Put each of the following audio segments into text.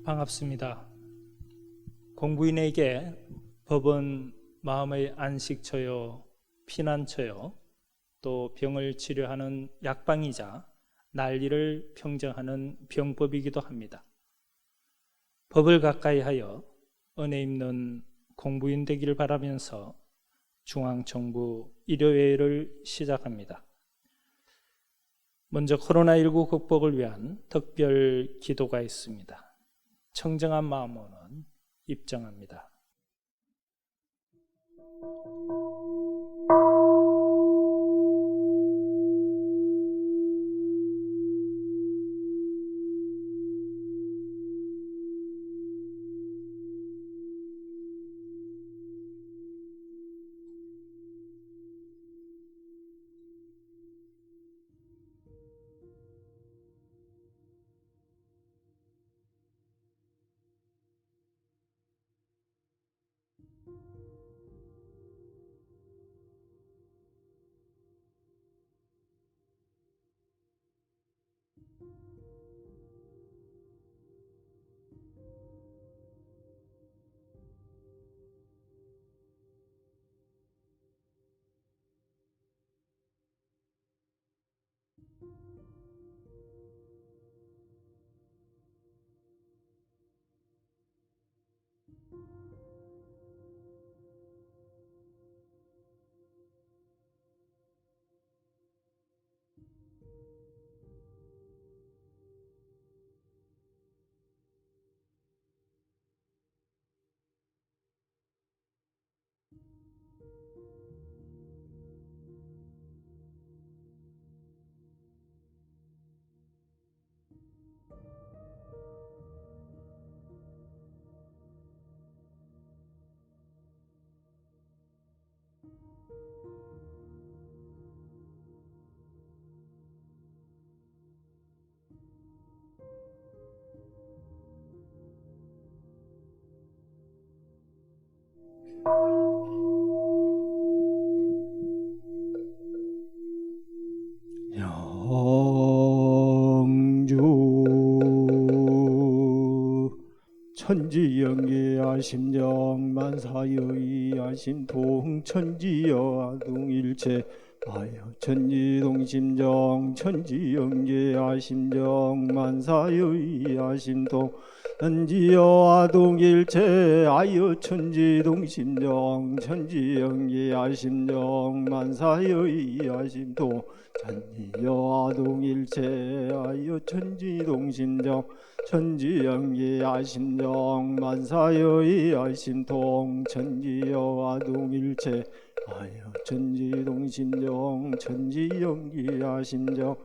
반갑습니다. 공부인에게 법은 마음의 안식처요, 피난처요, 또 병을 치료하는 약방이자 난리를 평정하는 병법이기도 합니다. 법을 가까이 하여 은혜 있는 공부인 되기를 바라면서 중앙정부 일요회를 시작합니다. 먼저 코로나19 극복을 위한 특별 기도가 있습니다. 청정한 마음으로는 입정합니다. 영주 천지영계 아심정 만사여의 아심동 천지여 아동일체 아여 천지동심정 천지영계 아심정 만사여의 아심동 천지여 아동일체 아여 천지동심정 천지영계 아심정 만사여의 아심동 천지여 아동일체 아여 천지동심정 천지영계 아심정 만사여의 아심동 천지여 아동일체 아여 천지동심정 천지연기하심정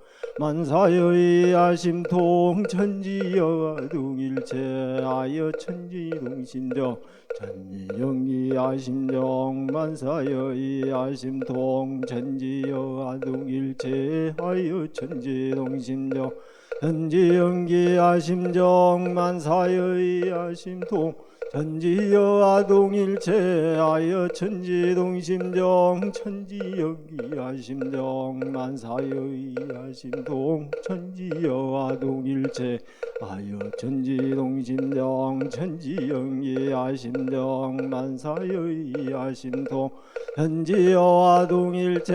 만사여의하심통 천지여동일체 아여 천지동심정 천지연기하심정 만사여의하심통 천지여동일체 아여 천지동심정 천지연기하심정 만사여의하심통 천지여아동일체 아여 천지동심정 천지연기하심정 만사여의하심동 천지여아동일체 아여 천지동심정 천지연기하심정 만사여의하심동 천지여아동일체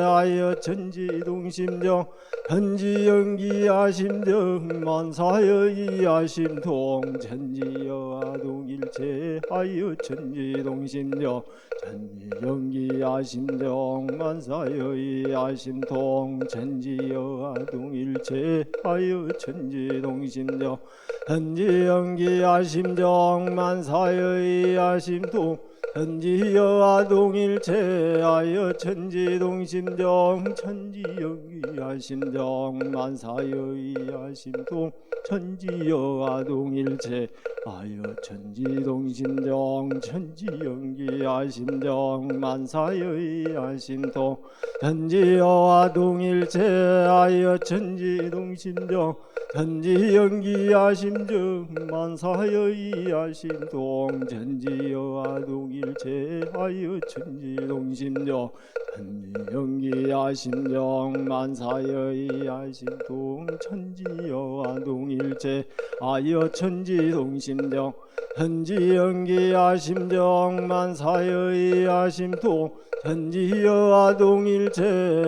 아여 천지동심정 천지연기하심정 만사여의하심동 천지여아동일체 아여 천지동심정 천지연기하심정 만사여의하심통 천지여아동일체 아여 천지동심정 천지연기하심정 만사여의하심통 천지여아동일체 아여 천지동심정 천지연기하심정 만사여의하심통 천지여아동일체 아여 천지동심정 천지연기하심정 만사여의하심통 천지여아동일체 아여 천지동심정 천지연기하심정 만사여의하심통 천지여아동일체 아여 천지동심정 천지연기하심정 만사여의하심통 천지여아동일체 아여 천지동심정 천지연기하심정 만사여의하심통 천지여아동일체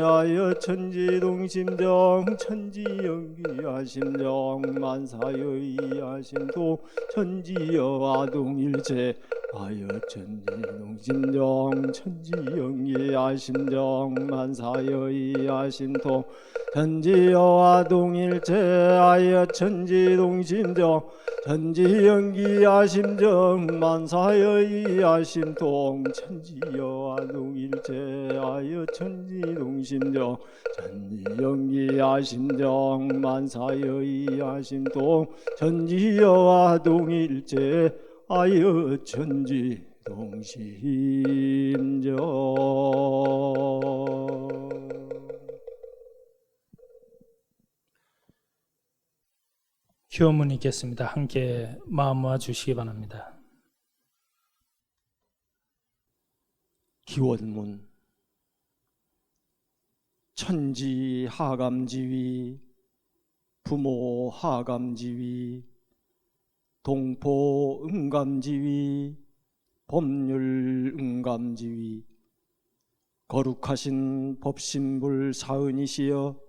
아여 천지동심정 천지연기하심정 만사여의하심통 천지여아동일체 아여 천지동심정 천지연기하심정 만사여의하심통 천지여아동일체 아여 천지동심정 천지연기하심정 만사여의하심통 천지여아동일체 아여 천지동심정 천지연기하심정 만사여의하심통 천지여아동일체 아여 천지동심정. 기원문 읽겠습니다. 함께 마음 모아 주시기 바랍니다. 기원문 천지 하감지위 부모 하감지위 동포 응감지위 법률 응감지위 거룩하신 법신불 사은이시여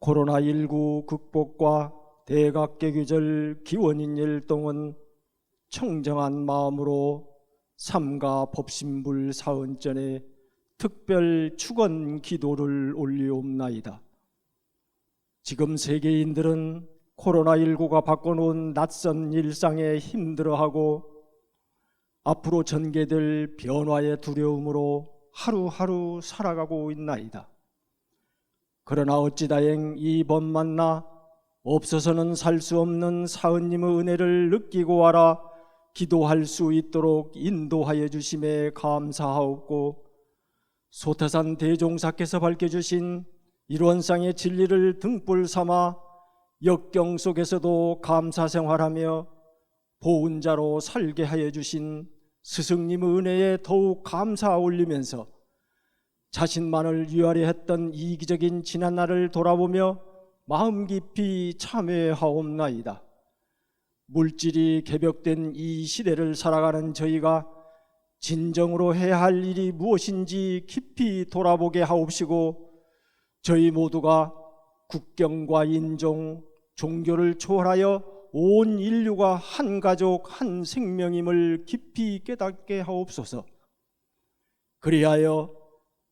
코로나19 극복과 대각개규절 기원인 일동은 청정한 마음으로 삼가 법신불 사은전에 특별 축원 기도를 올리옵나이다. 지금 세계인들은 코로나19가 바꿔놓은 낯선 일상에 힘들어하고 앞으로 전개될 변화의 두려움으로 하루하루 살아가고 있나이다. 그러나 어찌다행 이 법 만나 없어서는 살 수 없는 사은님의 은혜를 느끼고 알아 기도할 수 있도록 인도하여 주심에 감사하옵고 소태산 대종사께서 밝혀주신 일원상의 진리를 등불 삼아 역경 속에서도 감사생활하며 보은자로 살게 하여 주신 스승님의 은혜에 더욱 감사 올리면서 자신만을 위하려 했던 이기적인 지난날을 돌아보며 마음 깊이 참회하옵나이다. 물질이 개벽된 이 시대를 살아가는 저희가 진정으로 해야 할 일이 무엇인지 깊이 돌아보게 하옵시고 저희 모두가 국경과 인종, 종교를 초월하여 온 인류가 한 가족, 한 생명임을 깊이 깨닫게 하옵소서. 그리하여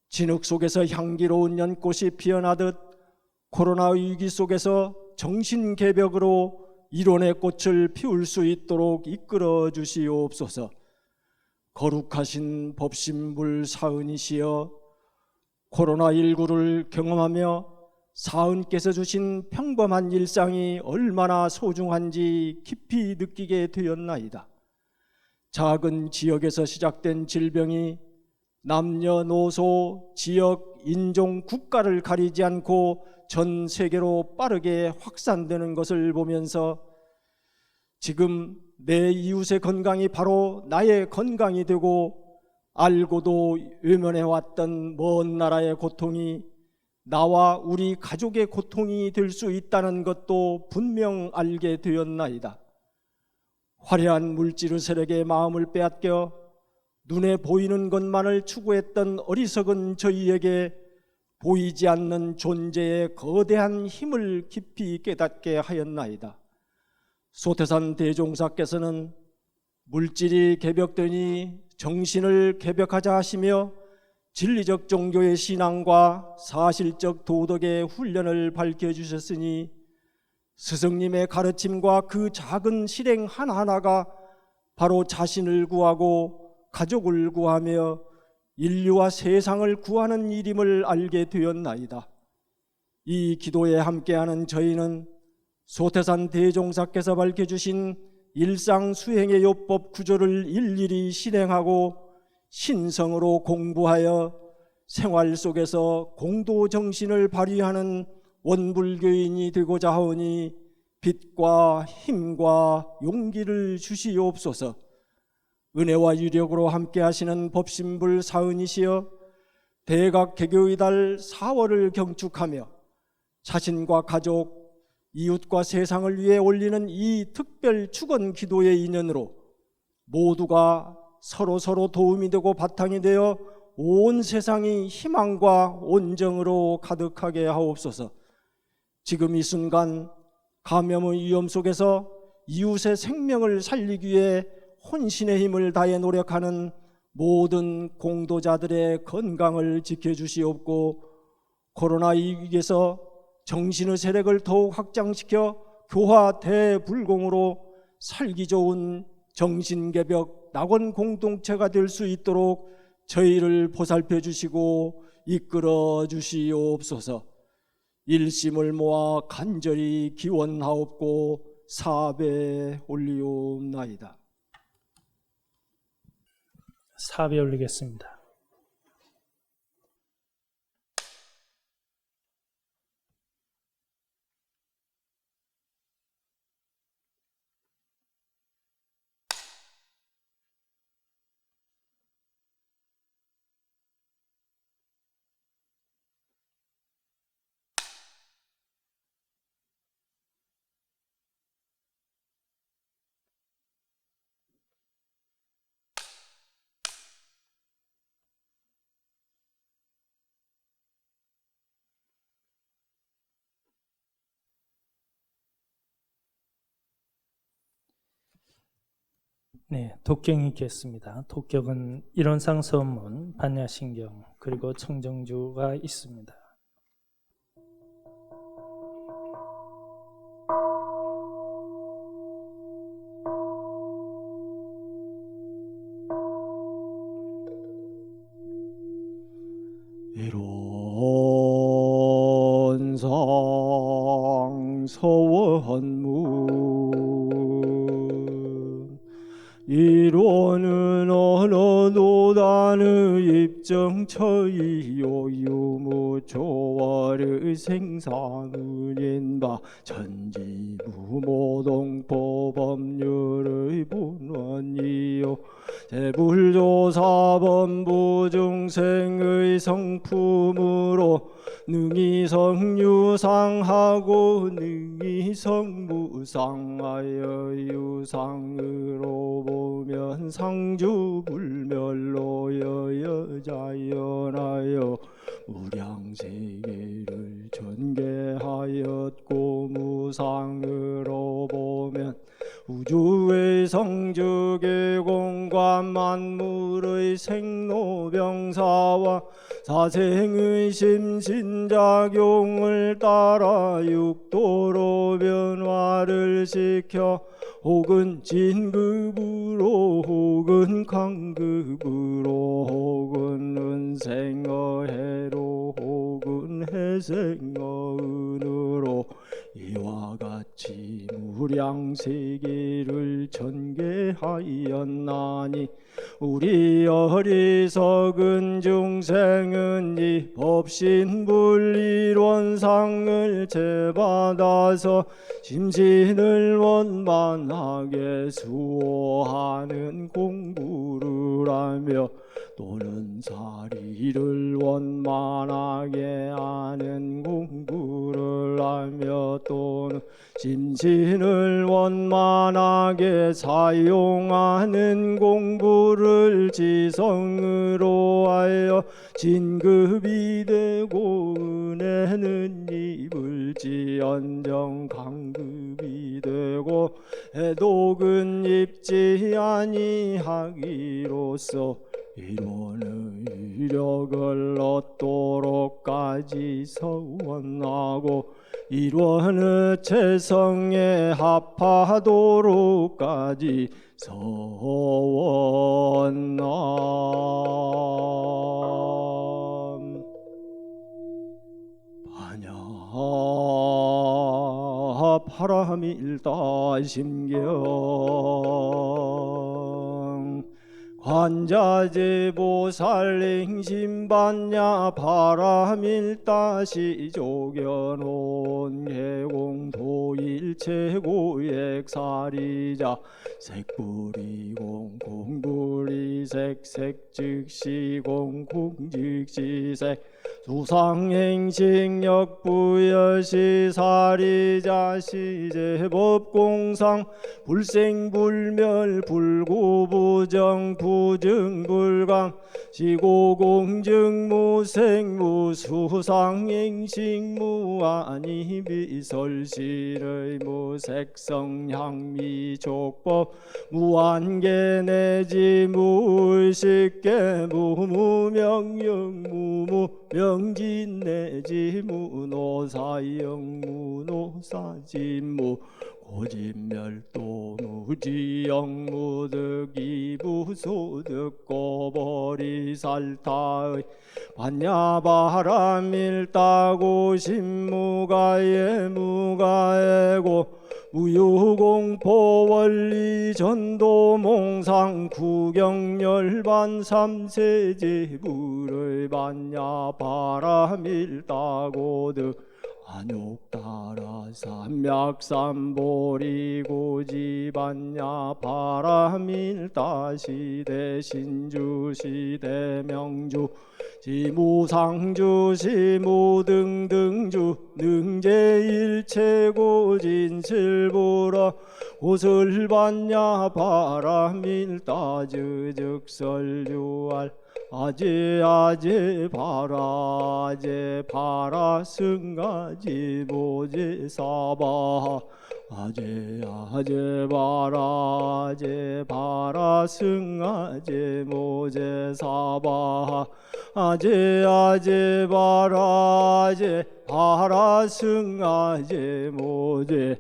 진흙 속에서 향기로운 연꽃이 피어나듯 코로나 위기 속에서 정신개벽으로 이론의 꽃을 피울 수 있도록 이끌어 주시옵소서. 거룩하신 법신불 사은이시여, 코로나19를 경험하며 사은께서 주신 평범한 일상이 얼마나 소중한지 깊이 느끼게 되었나이다. 작은 지역에서 시작된 질병이 남녀노소, 지역, 인종, 국가를 가리지 않고 전 세계로 빠르게 확산되는 것을 보면서 지금 내 이웃의 건강이 바로 나의 건강이 되고 알고도 외면해왔던 먼 나라의 고통이 나와 우리 가족의 고통이 될 수 있다는 것도 분명 알게 되었나이다. 화려한 물질의 세력에 마음을 빼앗겨 눈에 보이는 것만을 추구했던 어리석은 저희에게 보이지 않는 존재의 거대한 힘을 깊이 깨닫게 하였나이다. 소태산 대종사께서는 물질이 개벽되니 정신을 개벽하자 하시며 진리적 종교의 신앙과 사실적 도덕의 훈련을 밝혀주셨으니 스승님의 가르침과 그 작은 실행 하나하나가 바로 자신을 구하고 가족을 구하며 인류와 세상을 구하는 일임을 알게 되었나이다. 이 기도에 함께하는 저희는 소태산 대종사께서 밝혀주신 일상 수행의 요법 구조를 일일이 실행하고 신성으로 공부하여 생활 속에서 공도 정신을 발휘하는 원불교인이 되고자 하오니 빛과 힘과 용기를 주시옵소서. 은혜와 유력으로 함께 하시는 법신불 사은이시여, 대각 개교의 달 4월을 경축하며 자신과 가족, 이웃과 세상을 위해 올리는 이 특별 축원 기도의 인연으로 모두가 서로 도움이 되고 바탕이 되어 온 세상이 희망과 온정으로 가득하게 하옵소서. 지금 이 순간 감염의 위험 속에서 이웃의 생명을 살리기 위해 혼신의 힘을 다해 노력하는 모든 공도자들의 건강을 지켜주시옵고, 코로나 위기에서 정신의 세력을 더욱 확장시켜 교화 대불공으로 살기 좋은 정신개벽 낙원 공동체가 될 수 있도록 저희를 보살펴 주시고 이끌어 주시옵소서. 일심을 모아 간절히 기원하옵고 사배 올리옵나이다. 사배 올리겠습니다. 네, 독경이 있겠습니다. 독경은 이론상 서문, 반야신경, 그리고 청정주가 있습니다. 이론상 서원문 이론은 어느 노단의 입정처이요 유무초월의 생상은인바 천지무모동법법률의 본원이요 대불조사범부 중생의 성품으로 능이성유상하고 능이성무상하여 유상으로 보면 상주불멸로 여자연하여 무량세계를 전개하였고 무상으로 보면 우주의 성주계공과 만물의 생로병사와 사생의 심신작용을 따라 육도로 변화를 시켜 혹은 진급으로 혹은 강급으로 혹은 은생어해로 혹은 해생어은으로 이와 같이 무량세계를 전개하였나니 우리 어리석은 중생은 이 법신불일원상을 제받아서 심신을 원만하게 수호하는 공부를 하며 또는 사리를 원만하게 하는 공부를 하며 또는 심신을 원만하게 사용하는 공부를 지성으로 하여 진급이 되고 은혜는 입을지언정 강급이 되고 해독은 입지 아니하기로써 이론의 위력을 얻도록까지 서원하고 이론의 체성에 합하도록까지 서원함. 반야 파라밀다심경 관자제보살행심반야 바라밀다시 조견온 개공도일체고액사리자 색불이공 공불이색 색즉시공 공즉시색 수상행식역부여시 사리자 시제법공상 불생불멸 불고부정 부증불강 시고공증무생무 수상행식무아니 비설실의 무색성향미족법 무한계내지 무의식계 무무명령 무무명진내지 무노사영 무노사진무 고진멸도 무지영 무득이부소득 고버리살타의 반야바람일다고 신무가예 무가예고 무유공포 원리 전도 몽상 구경열반 삼세제 불의 반야 바람일다고득 안욕따라 삼맥삼보리고지반야 바람일다시대 신주시대 명주 지무상주 시무등등주 능제일체고 진실보라 고슬반야 바람일다즈즉설유알 아제 바라 승가지 모제사바 아제 바라 승아제 모제사바 아제 바라 승아제 모제사바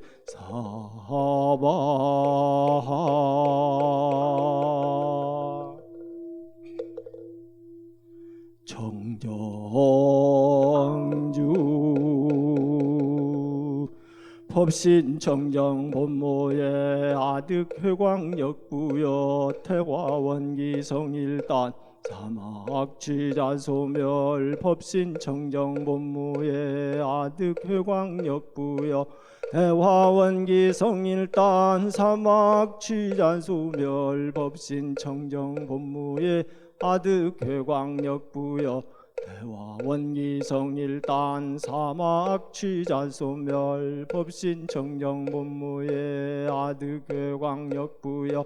정정주 법신 정정 본모의 아득회광역부여 태화원기성일단 사막취자소멸 법신 정정 본모의 아득회광역부여 태화원기성일단 사막취자소멸 법신 정정 본모의 아득회광역부여 대화원기성일단 사막취자소멸 법신 정정본무의 아득회광역부여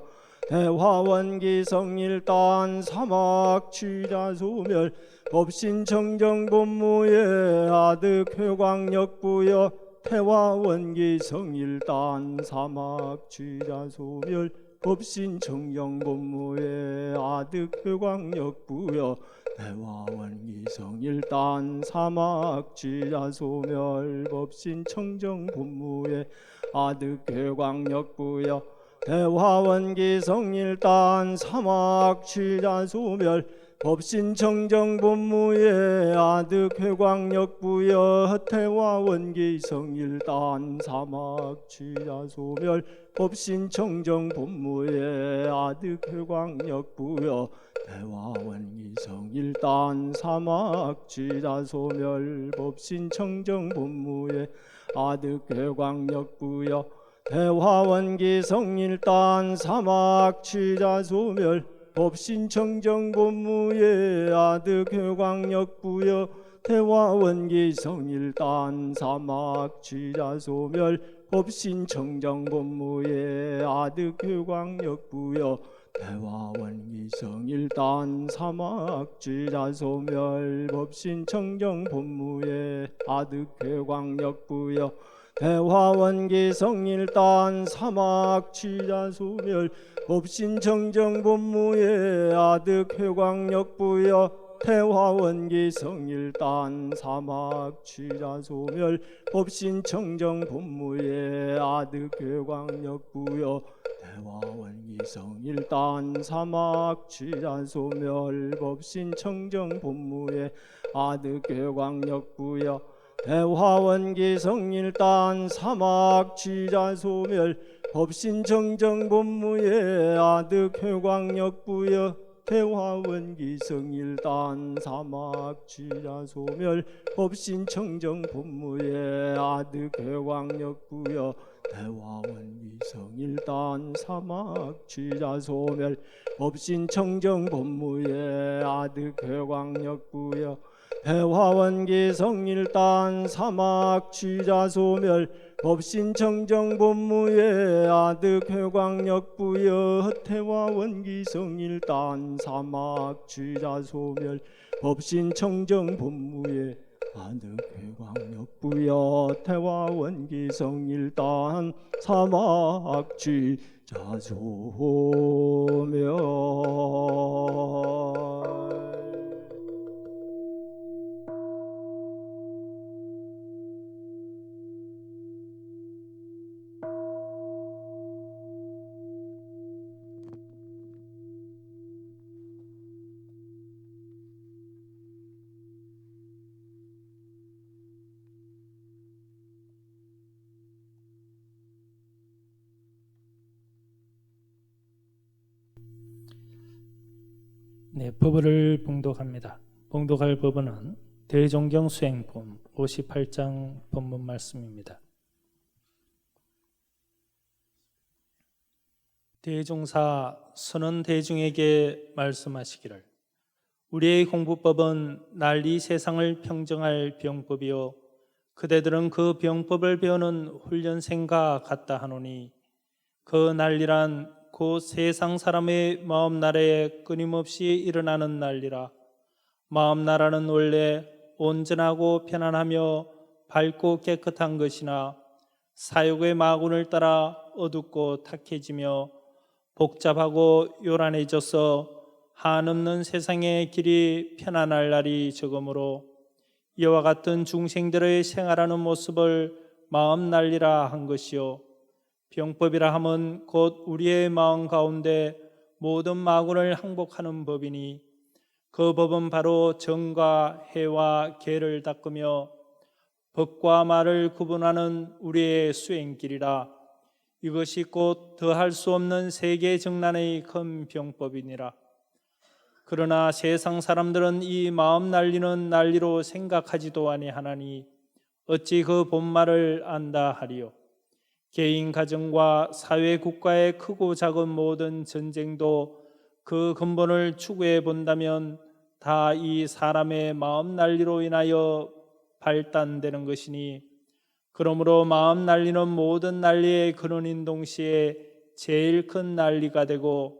대화원기성일단 사막취자소멸 법신 정정본무의 아득회광역부여 태화원기성일단 사막취자소멸 법신 정정본무의 아득회광역부여 대화원기성일단 사막취자소멸 법신 청정본무의 아득회광역부여 대화원기 성일단 사막 취자소멸 법신청정 본무예 아득회광역 부여 대화원기 성일단 사막 취자소멸 법신청정 본무예 아득회광역 부여 대화원기 성일단 사막 취자소멸 법신청정 본무예 아득회광역 부여 대화원기 성일단 사막 취자소멸 법신청정 본무예 아득회광역 부여 대화원기 성일단 사막 취자소멸 법신청정 본무예 아득회광역 부여 대화원기 성일단 사막 취자소멸 법신청정 본무예 아득회광역 부여 대화원기 성일단 사막 취자소멸 법신청정 본무예 아득회광역 부여 대화원기 성일단 사막 취자소멸 법신청정 본무예 아득회광역 부여 대화원기 성일단 사막 취자소멸 법신청정 본무예 아득회광역 부여 대화원기 성일단 사막 취자소멸 법신청정 본무예 아득회광역 부여 대화원기 성일단 사막 취자소멸 법신청정 본무예 아득회광역 부여 대화원기 성일단 사막 취자소멸 법신청정 본무예 아득회광역 부여 대화원기 성일단 사막 취자소멸 법신청정 본무예 아득회광역 부여 대화원기 성일단 사막 취자소멸 법신청정 본무예 아득회광역 부여 대화원기 성일단 사막 취자소멸 네, 법을 봉독합니다. 봉독할 법은 대종경 수행품 58장 본문 말씀입니다. 대종사 선원 대중에게 말씀하시기를 우리의 공부법은 난리 세상을 평정할 병법이요 그대들은 그 병법을 배우는 훈련생과 같다 하노니 그 난리란 곧 세상 사람의 마음 나라에 끊임없이 일어나는 난리라. 마음 나라는 원래 온전하고 편안하며 밝고 깨끗한 것이나 사욕의 마군을 따라 어둡고 탁해지며 복잡하고 요란해져서 한없는 세상의 길이 편안할 날이 적으므로 이와 같은 중생들의 생활하는 모습을 마음 난리라 한 것이요 병법이라 함은 곧 우리의 마음 가운데 모든 마군을 항복하는 법이니 그 법은 바로 정과 해와 계를 닦으며 법과 말을 구분하는 우리의 수행길이라. 이것이 곧 더할 수 없는 세계 정난의 큰 병법이니라. 그러나 세상 사람들은 이 마음 난리는 난리로 생각하지도 아니하나니 어찌 그 본말을 안다 하리요. 개인 가정과 사회 국가의 크고 작은 모든 전쟁도 그 근본을 추구해 본다면 다 이 사람의 마음 난리로 인하여 발단되는 것이니 그러므로 마음 난리는 모든 난리의 근원인 동시에 제일 큰 난리가 되고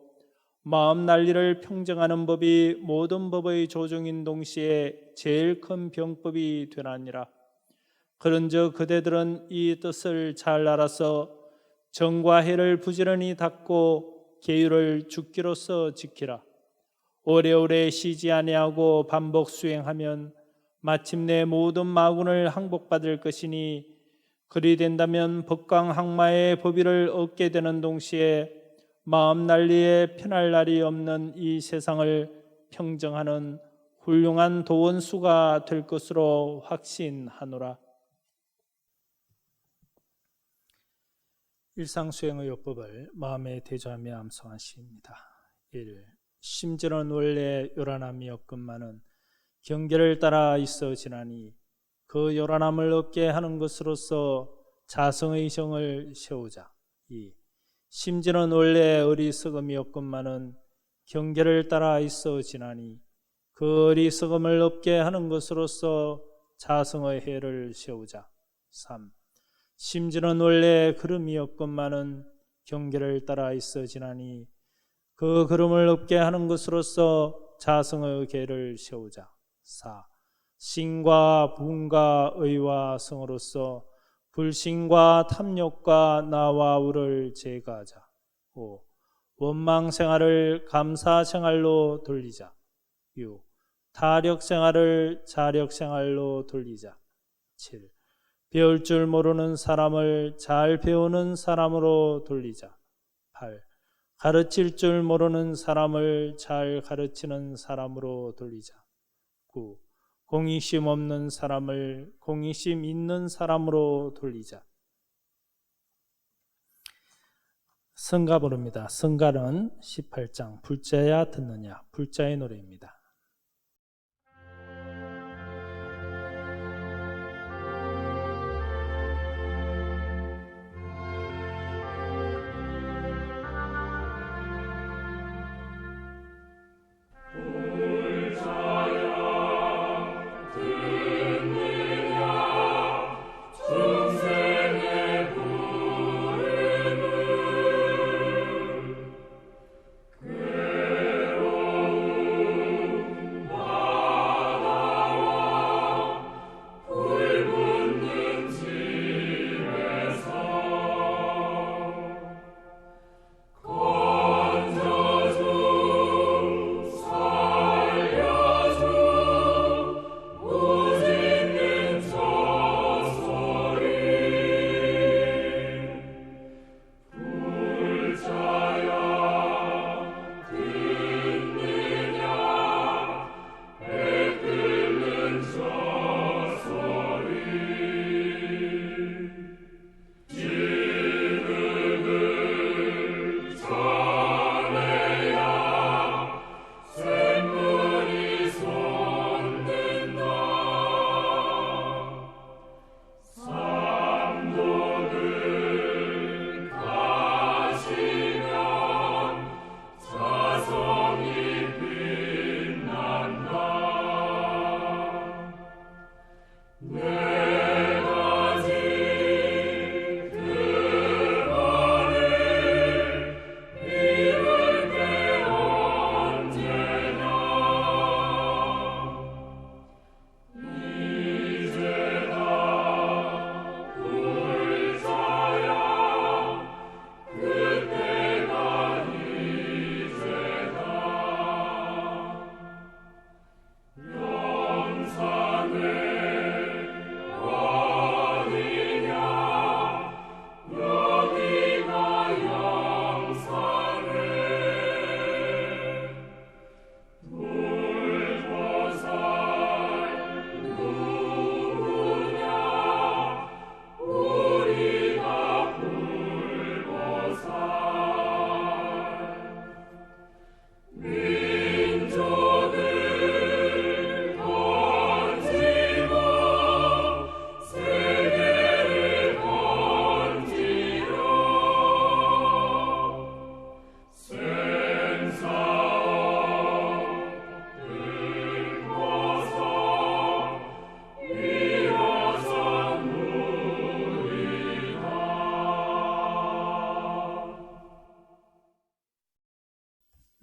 마음 난리를 평정하는 법이 모든 법의 조정인 동시에 제일 큰 병법이 되나니라. 그런즉 그대들은 이 뜻을 잘 알아서 정과 해를 부지런히 닦고 계율을 죽기로서 지키라. 오래오래 쉬지 아니하고 반복 수행하면 마침내 모든 마군을 항복받을 것이니 그리 된다면 법강항마의 법위를 얻게 되는 동시에 마음 난리에 편할 날이 없는 이 세상을 평정하는 훌륭한 도원수가 될 것으로 확신하노라. 일상수행의 요법을 마음에 대조하며 암송한 시입니다. 1. 심지는 원래 요란함이 없건만은 경계를 따라 있어 지나니 그 요란함을 얻게 하는 것으로서 자성의 정을 세우자. 2. 심지는 원래 어리석음이 없건만은 경계를 따라 있어 지나니 그 어리석음을 없게 하는 것으로서 자성의 해를 세우자. 3. 심지는 원래 걸음이 없건만은 경계를 따라 있어 지나니 그 걸음을 없게 하는 것으로서 자성의 계를 세우자. 4. 신과 부흥과 의와 성으로서 불신과 탐욕과 나와 우를 제거하자. 5. 원망 생활을 감사 생활로 돌리자. 6. 타력 생활을 자력 생활로 돌리자. 7. 배울 줄 모르는 사람을 잘 배우는 사람으로 돌리자. 8. 가르칠 줄 모르는 사람을 잘 가르치는 사람으로 돌리자. 9. 공의심 없는 사람을 공의심 있는 사람으로 돌리자. 성가 부릅니다. 성가는 18장 불자야 듣느냐, 불자의 노래입니다.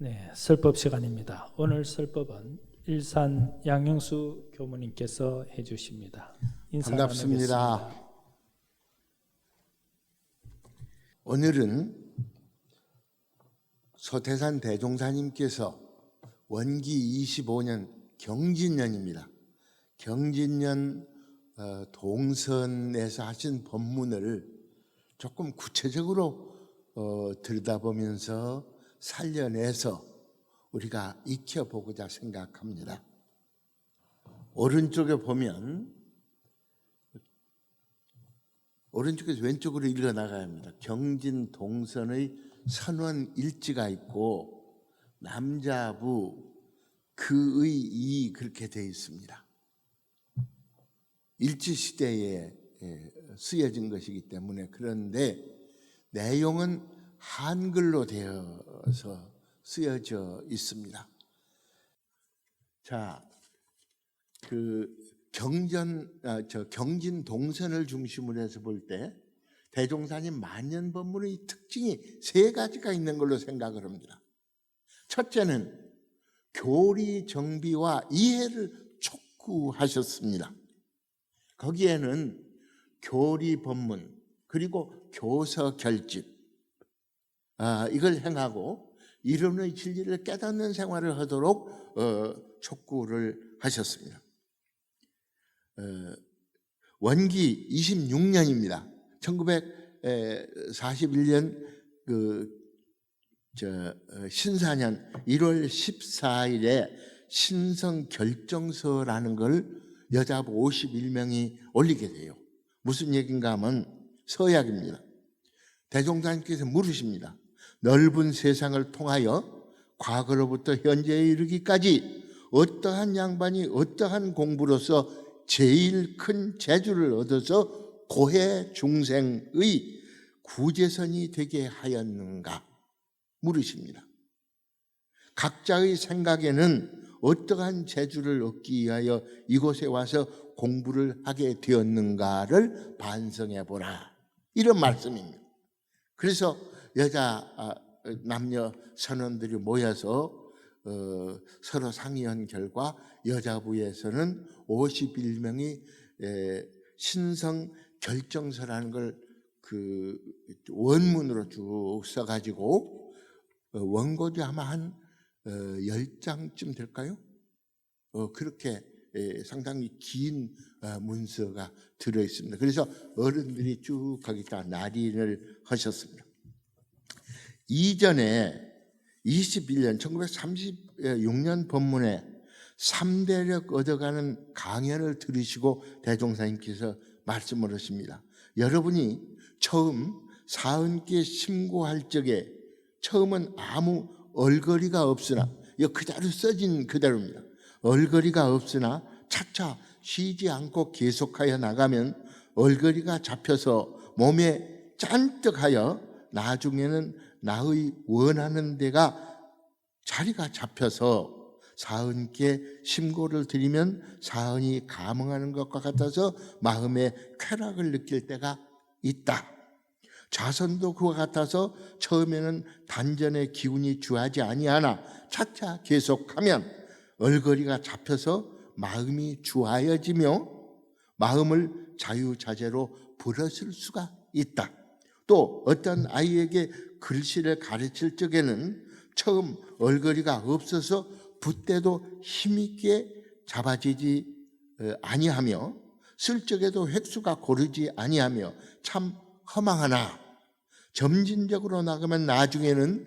네, 설법 시간입니다. 오늘 설법은 일산 양영수 교무님께서 해주십니다. 인사 반갑습니다. 나누겠습니다. 오늘은 소태산 대종사님께서 원기 25년 경진년입니다. 경진년 동선에서 하신 법문을 조금 구체적으로 들여다보면서 살려내서 우리가 익혀보고자 생각합니다. 오른쪽에 보면 오른쪽에서 왼쪽으로 일어나가야 합니다. 경진 동선의 선원 일지가 있고 남자부 그의 이 그렇게 되어 있습니다. 일제시대에 쓰여진 것이기 때문에. 그런데 내용은 한글로 되어서 쓰여져 있습니다. 자, 경진 동선을 중심으로 해서 볼 때 대종사님 만년법문의 특징이 세 가지가 있는 걸로 생각을 합니다. 첫째는 교리 정비와 이해를 촉구하셨습니다. 거기에는 교리 법문 그리고 교서 결집 이걸 행하고 이론의 진리를 깨닫는 생활을 하도록 촉구를 하셨습니다. 원기 26년입니다. 1941년 신사년 1월 14일에 신성 결정서라는 걸 여자부 51명이 올리게 돼요. 무슨 얘기인가 하면 서약입니다. 대종사님께서 물으십니다. 넓은 세상을 통하여 과거로부터 현재에 이르기까지 어떠한 양반이 어떠한 공부로서 제일 큰 재주를 얻어서 고해 중생의 구제선이 되게 하였는가 물으십니다. 각자의 생각에는 어떠한 재주를 얻기 위하여 이곳에 와서 공부를 하게 되었는가를 반성해 보라. 이런 말씀입니다. 그래서 남녀 선원들이 모여서 서로 상의한 결과 여자부에서는 51명이 신성 결정서라는 걸 원문으로 쭉 써가지고 원고지 아마 한 10장쯤 될까요? 그렇게 상당히 긴 문서가 들어있습니다. 그래서 어른들이 쭉 거기다 날인을 하셨습니다. 이전에 21년 1936년 법문에 3대력 얻어가는 강연을 들으시고 대종사님께서 말씀을 하십니다. 여러분이 처음 40개 심고할 적에 처음은 아무 얼거리가 없으나 그대로 써진 그대로입니다. 얼거리가 없으나 차차 쉬지 않고 계속하여 나가면 얼거리가 잡혀서 몸에 잔뜩하여 나중에는 나의 원하는 데가 자리가 잡혀서 사흔께 심고를 드리면 사흔이 감흥하는 것과 같아서 마음에 쾌락을 느낄 때가 있다. 자선도 그와 같아서 처음에는 단전의 기운이 주하지 아니하나 차차 계속하면 얼거리가 잡혀서 마음이 주하여지며 마음을 자유자재로 불었을 수가 있다. 또 어떤 아이에게 글씨를 가르칠 적에는 처음 얼거리가 없어서 붓대도 힘있게 잡아지지 아니하며 쓸 적에도 획수가 고르지 아니하며 참 허망하나 점진적으로 나가면 나중에는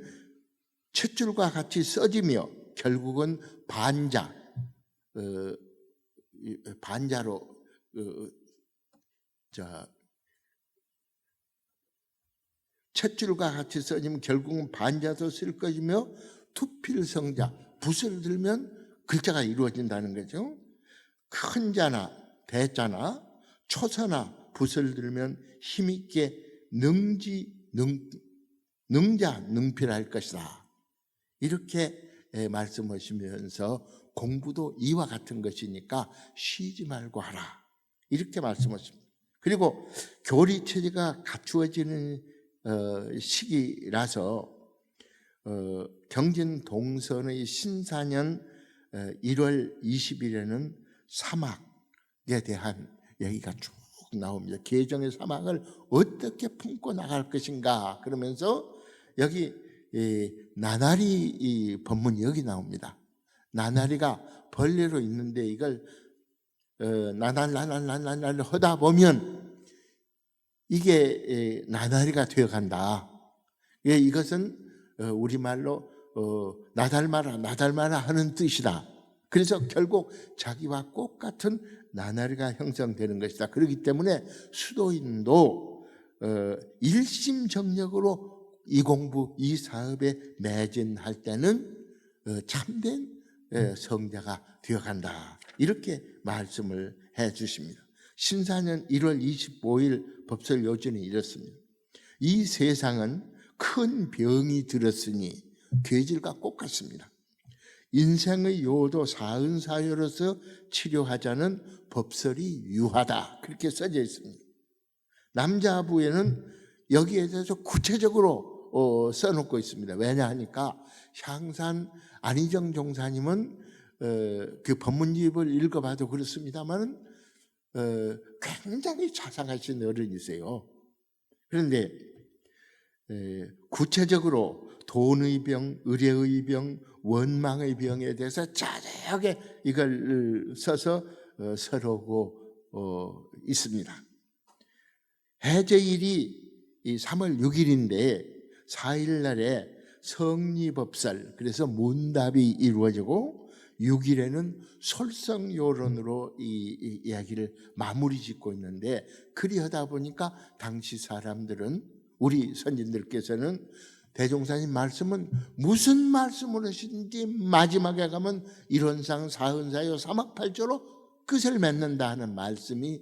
탯줄과 같이 써지며 결국은 반자로 탯줄과 같이 써지면 결국은 반자도 쓸 것이며 투필성자 붓을 들면 글자가 이루어진다는 거죠. 큰 자나 대자나 초서나 붓을 들면 힘있게 능자능필할 것이다. 이렇게 말씀하시면서 공부도 이와 같은 것이니까 쉬지 말고 하라. 이렇게 말씀하십니다. 그리고 교리 체제가 갖추어지는 시기라서 경진 동선의 신사년 1월 20일에는 사막에 대한 얘기가 쭉 나옵니다. 계정의 사막을 어떻게 품고 나갈 것인가 그러면서 여기 나날이 법문이 여기 나옵니다. 나날이가 벌레로 있는데 이걸 나날 하다 보면 이게 나날이가 되어간다. 이것은 우리말로 나닮아라 하는 뜻이다. 그래서 결국 자기와 똑같은 나날이가 형성되는 것이다. 그렇기 때문에 수도인도 일심정력으로 이 공부, 이 사업에 매진할 때는 참된 성자가 되어간다. 이렇게 말씀을 해 주십니다. 신사년 1월 25일 법설 요지는 이렇습니다. 이 세상은 큰 병이 들었으니 괴질과 똑같습니다. 인생의 요도 사은사요로서 치료하자는 법설이 유하다. 그렇게 써져 있습니다. 남자부에는 여기에 대해서 구체적으로 써놓고 있습니다. 왜냐 하니까 향산 안희정 종사님은 그 법문집을 읽어봐도 그렇습니다만 굉장히 자상하신 어른이세요. 그런데 구체적으로 돈의 병, 의뢰의 병, 원망의 병에 대해서 자세하게 이걸 써서 서러고 있습니다. 해제일이 3월 6일인데 4일 날에 성리법설, 그래서 문답이 이루어지고 6일에는 솔성요론으로 이 이야기를 마무리 짓고 있는데, 그리하다 보니까 당시 사람들은, 우리 선진들께서는 대종사님 말씀은 무슨 말씀을 하시는지 마지막에 가면 일원상 사은사요 사막팔조로 끝을 맺는다 하는 말씀이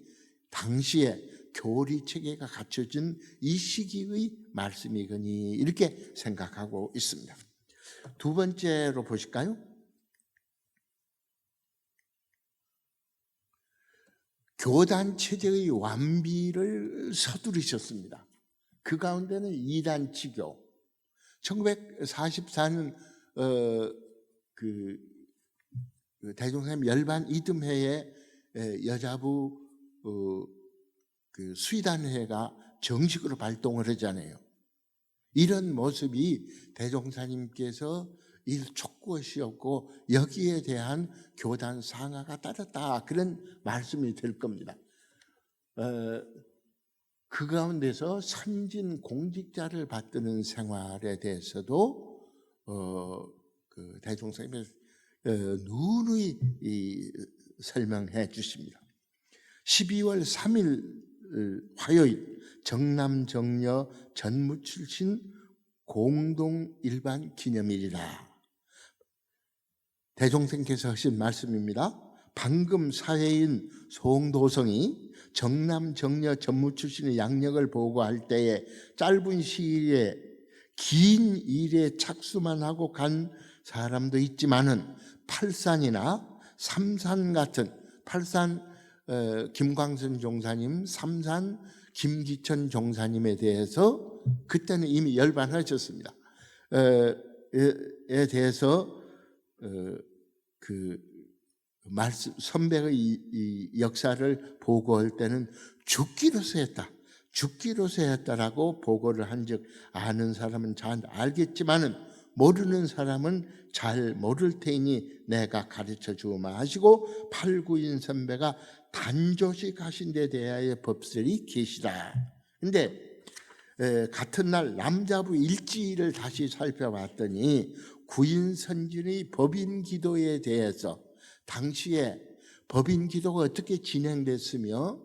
당시에 교리체계가 갖춰진 이 시기의 말씀이거니 이렇게 생각하고 있습니다. 두 번째로 보실까요? 교단 체제의 완비를 서두르셨습니다. 그 가운데는 이단치교. 1944년 그 대종사님 열반 이듬해에 여자부 그 수의단회가 정식으로 발동을 하잖아요. 이런 모습이 대종사님께서 이 촉구하시었고 여기에 대한 교단 상하가 따랐다, 그런 말씀이 될 겁니다. 그 가운데서 선진 공직자를 받드는 생활에 대해서도 그 대종사님이 누누이 설명해 주십니다. 12월 3일 화요일 정남정녀 전무출신 공동 일반 기념일이다. 대종생께서 하신 말씀입니다. 방금 사회인 송도성이 정남정녀 전무출신의 양력을 보고할 때에 짧은 시일에 긴 일에 착수만 하고 간 사람도 있지만은 팔산이나 삼산 같은, 팔산 김광선 종사님, 삼산 김기천 종사님에 대해서 그때는 이미 열반하셨습니다. 에 대해서 그 말씀, 선배의 이 역사를 보고할 때는 죽기로서 했다, 죽기로서 했다라고 보고를 한 적 아는 사람은 잘 알겠지만은 모르는 사람은 잘 모를 테니 내가 가르쳐 주마 하시고 팔구인 선배가 단조시 가신 데 대하여 법설이 계시다. 근데 같은 날 남자부 일지를 다시 살펴봤더니 구인 선진의 법인 기도에 대해서 당시에 법인 기도가 어떻게 진행됐으며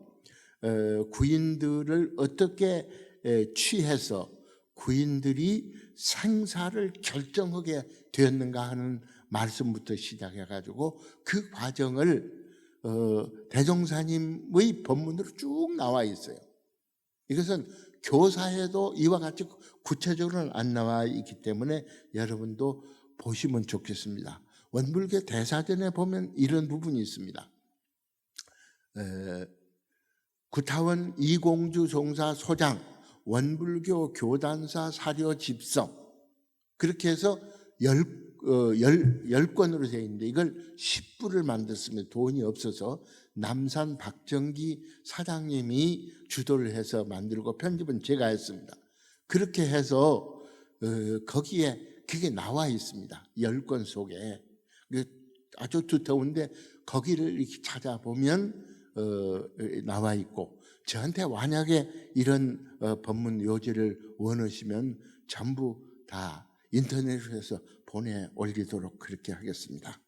구인들을 어떻게 취해서 구인들이 생사를 결정하게 되었는가 하는 말씀부터 시작해가지고 그 과정을 대종사님의 법문으로 쭉 나와 있어요. 이것은 교사에도 이와 같이 구체적으로는 안 나와 있기 때문에 여러분도 보시면 좋겠습니다. 원불교 대사전에 보면 이런 부분이 있습니다. 구타원 이공주 종사 소장 원불교 교단사 사료 집성, 그렇게 해서 10권으로 되어 있는데 이걸 10부를 만들었습니다. 돈이 없어서 남산 박정기 사장님이 주도를 해서 만들고 편집은 제가 했습니다. 그렇게 해서 거기에 그게 나와 있습니다. 10권 속에. 아주 두터운데 거기를 이렇게 찾아보면 나와 있고, 저한테 만약에 이런 법문 요지를 원하시면 전부 다 인터넷으로 해서 보내 올리도록 그렇게 하겠습니다.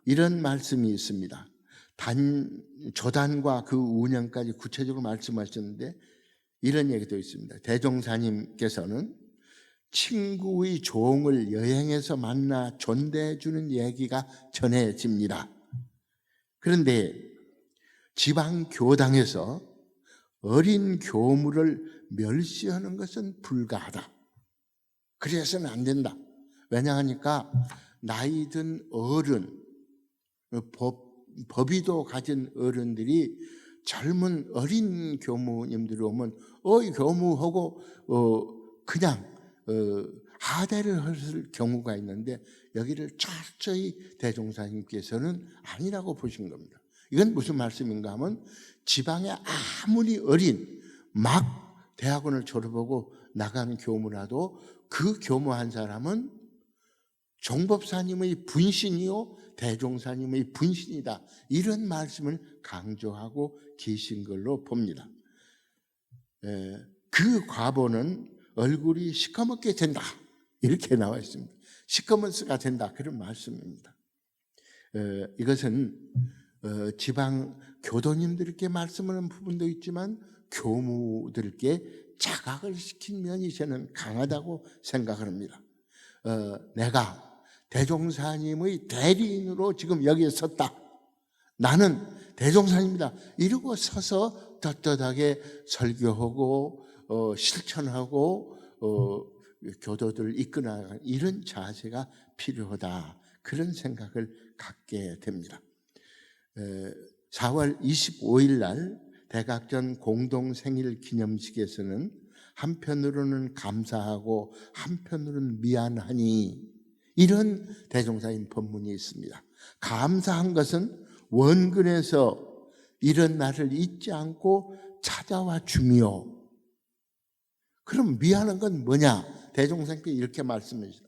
이런 말씀이 있습니다. 조단과 그 운영까지 구체적으로 말씀하셨는데 이런 얘기도 있습니다. 대종사님께서는 친구의 종을 여행에서 만나 존대해 주는 얘기가 전해집니다. 그런데 지방 교당에서 어린 교무를 멸시하는 것은 불가하다. 그래서는 안 된다. 왜냐하니까 나이 든 어른, 법의도 가진 어른들이 젊은 어린 교무님들이 오면 어이 교무하고 그냥 하대를 할 경우가 있는데, 여기를 철저히 대종사님께서는 아니라고 보신 겁니다. 이건 무슨 말씀인가 하면, 지방에 아무리 어린 막 대학원을 졸업하고 나간 교무라도 그 교무 한 사람은 종법사님의 분신이요 대종사님의 분신이다, 이런 말씀을 강조하고 계신 걸로 봅니다. 그 과보는 얼굴이 시커멓게 된다, 이렇게 나와 있습니다. 시커먼스가 된다, 그런 말씀입니다. 이것은 지방 교도님들께 말씀하는 부분도 있지만 교무들께 자각을 시킨 면이 저는 강하다고 생각을 합니다. 내가 대종사님의 대리인으로 지금 여기에 섰다, 나는 대종사님이다, 이러고 서서 떳떳하게 설교하고 실천하고 교도들을 이끌어나가는 이런 자세가 필요하다, 그런 생각을 갖게 됩니다. 4월 25일 날 대각전 공동생일 기념식에서는 한편으로는 감사하고 한편으로는 미안하니, 이런 대종사님 법문이 있습니다. 감사한 것은 원근에서 이런 날을 잊지 않고 찾아와 주미요. 그럼 미안한 건 뭐냐? 대종사님께 이렇게 말씀해 주세요.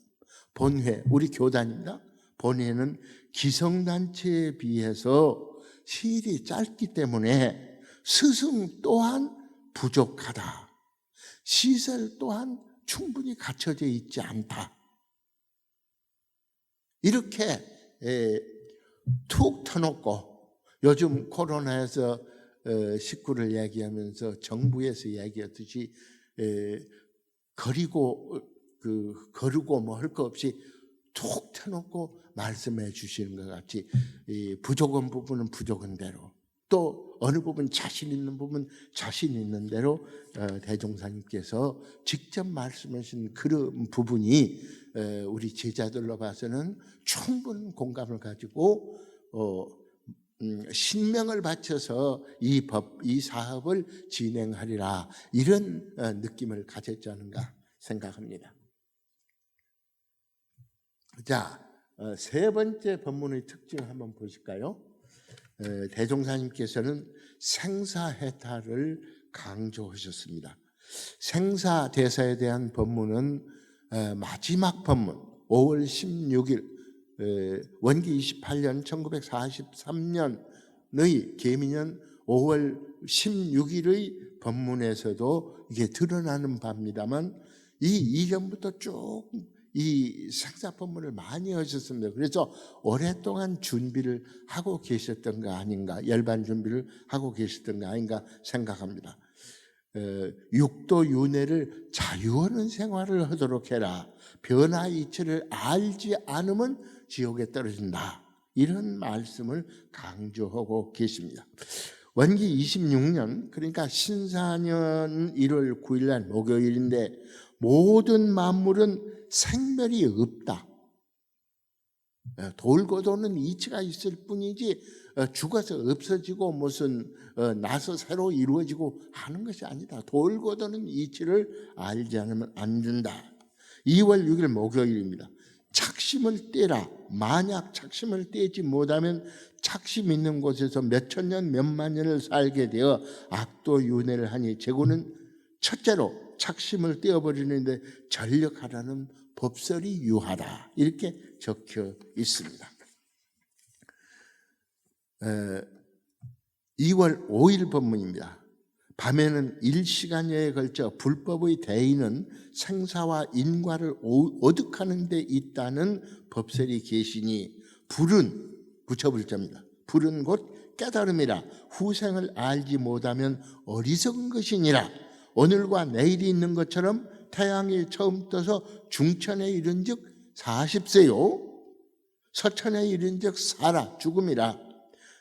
본회, 우리 교단입니다. 본회는 기성단체에 비해서 시일이 짧기 때문에 스승 또한 부족하다, 시설 또한 충분히 갖춰져 있지 않다, 이렇게 툭 터놓고, 요즘 코로나에서 식구를 얘기하면서 정부에서 얘기하듯이 거르고 뭐 할 거 없이 툭 터놓고 말씀해 주시는 것 같이, 부족한 부분은 부족한 대로, 또 어느 부분 자신 있는 부분 자신 있는 대로 대종사님께서 직접 말씀하신 그런 부분이 우리 제자들로 봐서는 충분한 공감을 가지고 신명을 바쳐서 이 사업을 진행하리라, 이런 느낌을 가졌지 않은가 생각합니다. 자, 세 번째 법문의 특징을 한번 보실까요? 대종사님께서는 생사해탈을 강조하셨습니다. 생사대사에 대한 법문은 마지막 법문 5월 16일 원기 28년 1943년의 계민년 5월 16일의 법문에서도 이게 드러나는 바입니다만, 이 이전부터 쭉 이 생사법문을 많이 하셨습니다. 그래서 오랫동안 준비를 하고 계셨던 거 아닌가, 열반 준비를 하고 계셨던 거 아닌가 생각합니다. 육도 윤회를 자유하는 생활을 하도록 해라, 변화 이치를 알지 않으면 지옥에 떨어진다, 이런 말씀을 강조하고 계십니다. 원기 26년, 그러니까 신사년 1월 9일 날 목요일인데, 모든 만물은 생멸이 없다. 돌고 도는 이치가 있을 뿐이지 죽어서 없어지고 무슨 나서 새로 이루어지고 하는 것이 아니다. 돌고 도는 이치를 알지 않으면 안 된다. 2월 6일 목요일입니다. 착심을 떼라. 만약 착심을 떼지 못하면 착심 있는 곳에서 몇천 년 몇만 년을 살게 되어 악도 윤회를 하니, 제고는 첫째로 착심을 떼어버리는데 전력하라는 법설이 유하다 이렇게 적혀 있습니다. 2월 5일 본문입니다. 밤에는 1시간여에 걸쳐 불법의 대의는 생사와 인과를 오득하는 데 있다는 법설이 계시니 불은 붙여불자입니다. 불은 곧 깨달음이라 후생을 알지 못하면 어리석은 것이니라. 오늘과 내일이 있는 것처럼 태양이 처음 떠서 중천에 이른즉 40세요 서천에 이른즉 사라 죽음이라.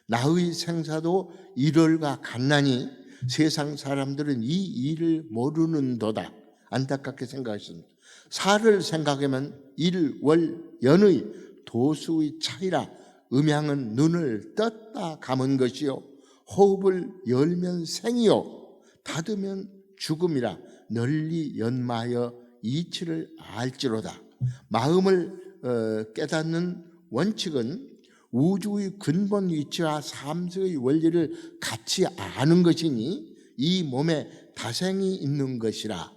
나의 생사도 일월과 같나니 세상 사람들은 이 일을 모르는도다. 안타깝게 생각하십니다. 사를 생각하면 일, 월, 연의 도수의 차이라. 음양은 눈을 떴다 감은 것이요 호흡을 열면 생이요 닫으면 죽음이라. 널리 연마하여 이치를 알지로다. 마음을 깨닫는 원칙은 우주의 근본 위치와 삼세의 원리를 같이 아는 것이니 이 몸에 다생이 있는 것이라.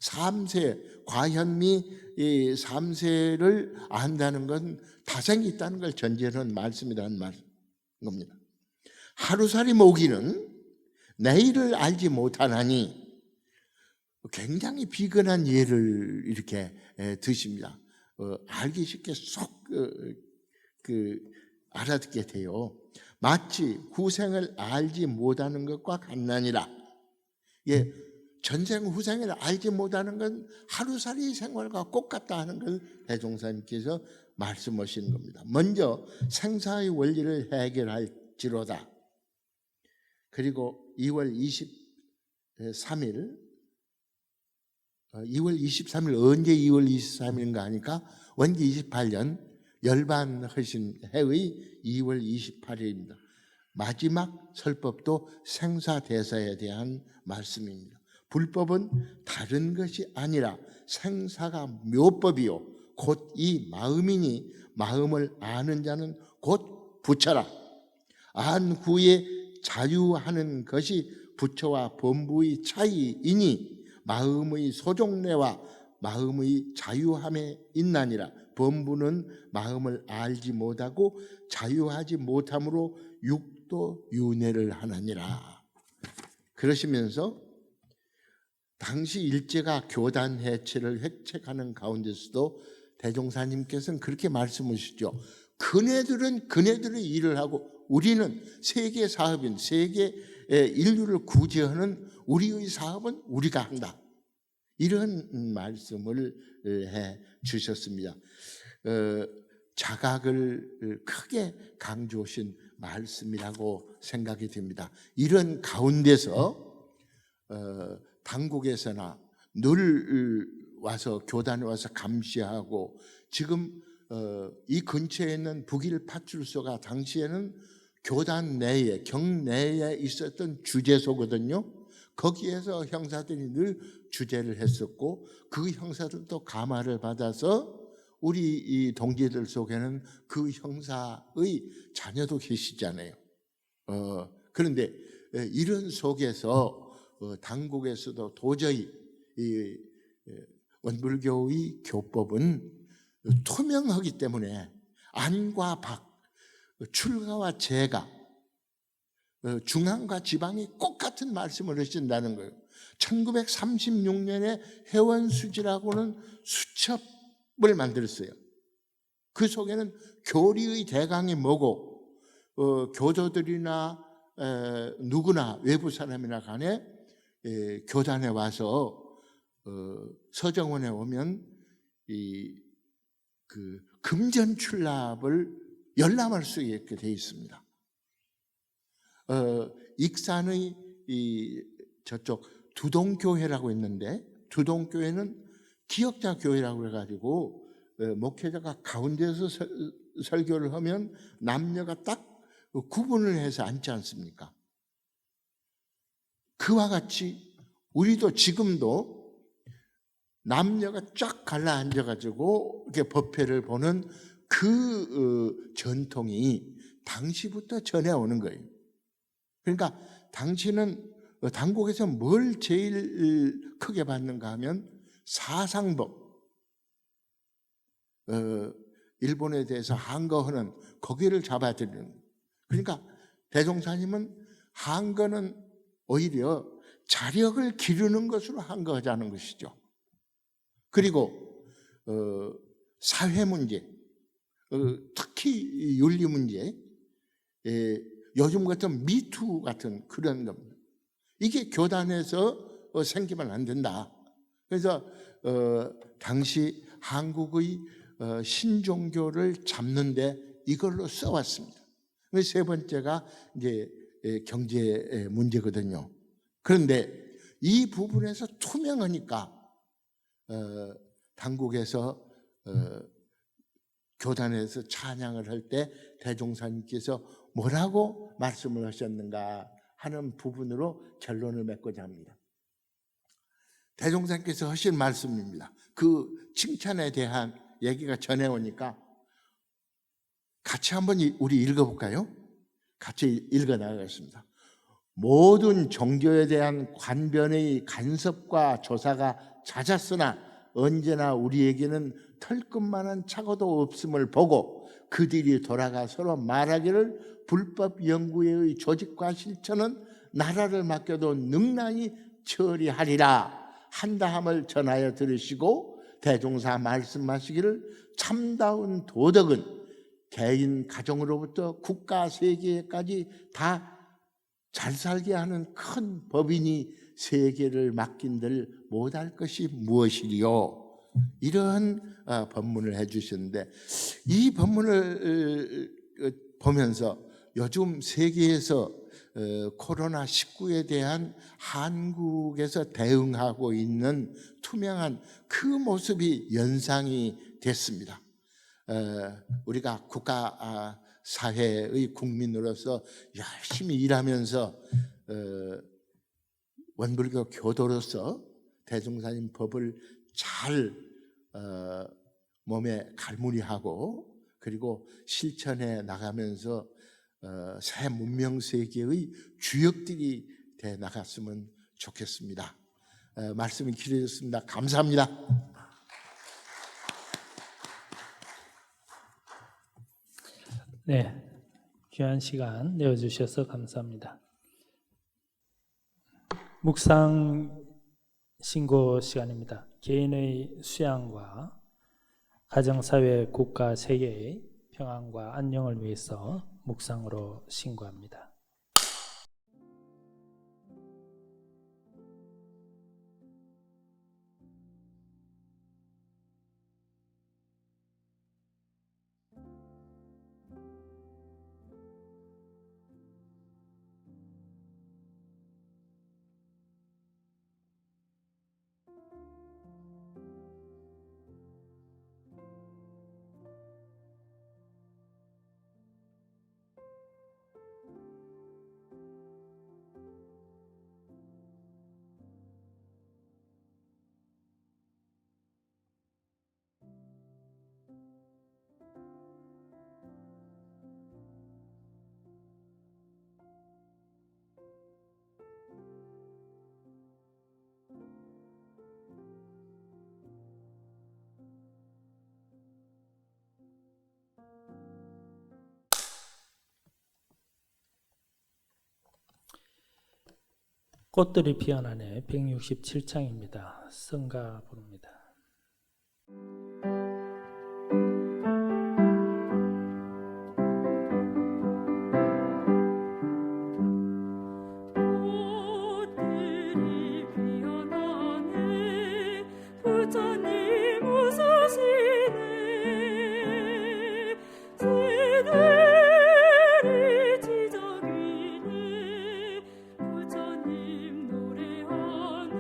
삼세, 과현미 삼세를 안다는 건 다생이 있다는 걸 전제로 한 말씀이라는 겁니다. 하루살이 모기는 내일을 알지 못하나니 굉장히 비근한 예를 이렇게 드십니다. 알기 쉽게 쏙 알아듣게 돼요. 마치 후생을 알지 못하는 것과 같나니라. 예, 전생 후생을 알지 못하는 건 하루살이 생활과 똑같다 하는 걸 대종사님께서 말씀하시는 겁니다. 먼저 생사의 원리를 해결할지로다. 그리고 2월 23일 언제 2월 23일인가 하니까 원기 28년 열반하신 해의 2월 28일입니다. 마지막 설법도 생사대사에 대한 말씀입니다. 불법은 다른 것이 아니라 생사가 묘법이요 곧 이 마음이니 마음을 아는 자는 곧 부처라. 안 후에 자유하는 것이 부처와 범부의 차이이니 마음의 소종례와 마음의 자유함에 있나니라. 범부는 마음을 알지 못하고 자유하지 못함으로 육도 윤회를 하느니라. 그러시면서 당시 일제가 교단 해체를 획책하는 가운데서도 대종사님께서는 그렇게 말씀하시죠. 그네들은 그네들의 일을 하고 우리는 세계 사업인 세계 인류를 구제하는 우리의 사업은 우리가 한다. 이런 말씀을 해 주셨습니다. 자각을 크게 강조하신 말씀이라고 생각이 됩니다. 이런 가운데서 당국에서나 늘 와서 교단에 와서 감시하고 지금 이 근처에 있는 북일 파출소가 당시에는 교단 내에 경내에 있었던 주재소거든요. 거기에서 형사들이 늘 주재를 했었고 그 형사들도 감화를 받아서 우리 이 동지들 속에는 그 형사의 자녀도 계시잖아요. 그런데 이런 속에서 당국에서도 도저히 이 원불교의 교법은 투명하기 때문에 안과 박, 출가와 재가, 중앙과 지방이 똑같은 말씀을 하신다는 거예요. 1936년에 해원수지라고는 수첩을 만들었어요. 그 속에는 교리의 대강이 뭐고 교도들이나 누구나 외부 사람이나 간에 교단에 와서 서정원에 오면 그 금전출납을 열람할 수 있게 되어 있습니다. 익산의 저쪽 두동교회라고 있는데 두동교회는 기역자 교회라고 해가지고 목회자가 가운데서 설교를 하면 남녀가 딱 구분을 해서 앉지 않습니까? 그와 같이 우리도 지금도 남녀가 쫙 갈라 앉아가지고 이렇게 법회를 보는 그 전통이 당시부터 전해오는 거예요. 그러니까 당시는 당국에서 뭘 제일 크게 받는가 하면 사상법, 일본에 대해서 항거하는 거기를 잡아들이는 거예요. 그러니까 대종사님은 항거는 오히려 자력을 기르는 것으로 항거하자는 것이죠. 그리고 사회 문제, 특히 윤리 문제, 요즘 같은 미투 같은 그런 겁니다. 이게 교단에서 생기면 안 된다. 그래서 당시 한국의 신종교를 잡는데 이걸로 써왔습니다. 세 번째가 이제 경제 문제거든요. 그런데 이 부분에서 투명하니까 당국에서 교단에서 찬양을 할 때 대종사님께서 뭐라고 말씀을 하셨는가 하는 부분으로 결론을 맺고자 합니다. 대종사님께서 하신 말씀입니다. 그 칭찬에 대한 얘기가 전해오니까 같이 한번 우리 읽어볼까요? 같이 읽어 나가겠습니다. 모든 종교에 대한 관변의 간섭과 조사가 잦았으나 언제나 우리에게는 털끝만한 착오도 없음을 보고 그들이 돌아가 서로 말하기를 불법 연구의 조직과 실천은 나라를 맡겨도 능란히 처리하리라 한다함을 전하여 들으시고 대종사 말씀하시기를 참다운 도덕은 개인 가정으로부터 국가 세계까지 다 잘 살게 하는 큰 법이니 세계를 맡긴들 못할 것이 무엇이리요? 이런 법문을 해주셨는데 이 법문을 보면서 요즘 세계에서 코로나19에 대한 한국에서 대응하고 있는 투명한 그 모습이 연상이 됐습니다. 우리가 국가 사회의 국민으로서 열심히 일하면서 원불교 교도로서 대종사님 법을 잘 몸에 갈무리하고 그리고 실천해 나가면서 새 문명 세계의 주역들이 돼 나갔으면 좋겠습니다. 말씀이 길어졌습니다. 감사합니다. 네, 귀한 시간 내어주셔서 감사합니다. 묵상 신고 시간입니다. 개인의 수양과 가정사회, 국가, 세계의 평안과 안녕을 위해서 묵상으로 신고합니다. 꽃들이 피어나네 167창입니다. 성가 부릅니다. 꽃들이 피어나네 부처님 웃으시네 새들이 지저귀네 부처님 노래하네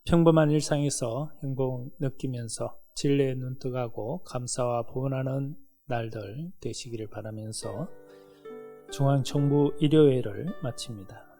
평범한 일상에서 행복 느끼면서 진리에 눈뜨가고 감사와 보은하는 날들 되시기를 바라면서 중앙정부 일요회를 마칩니다.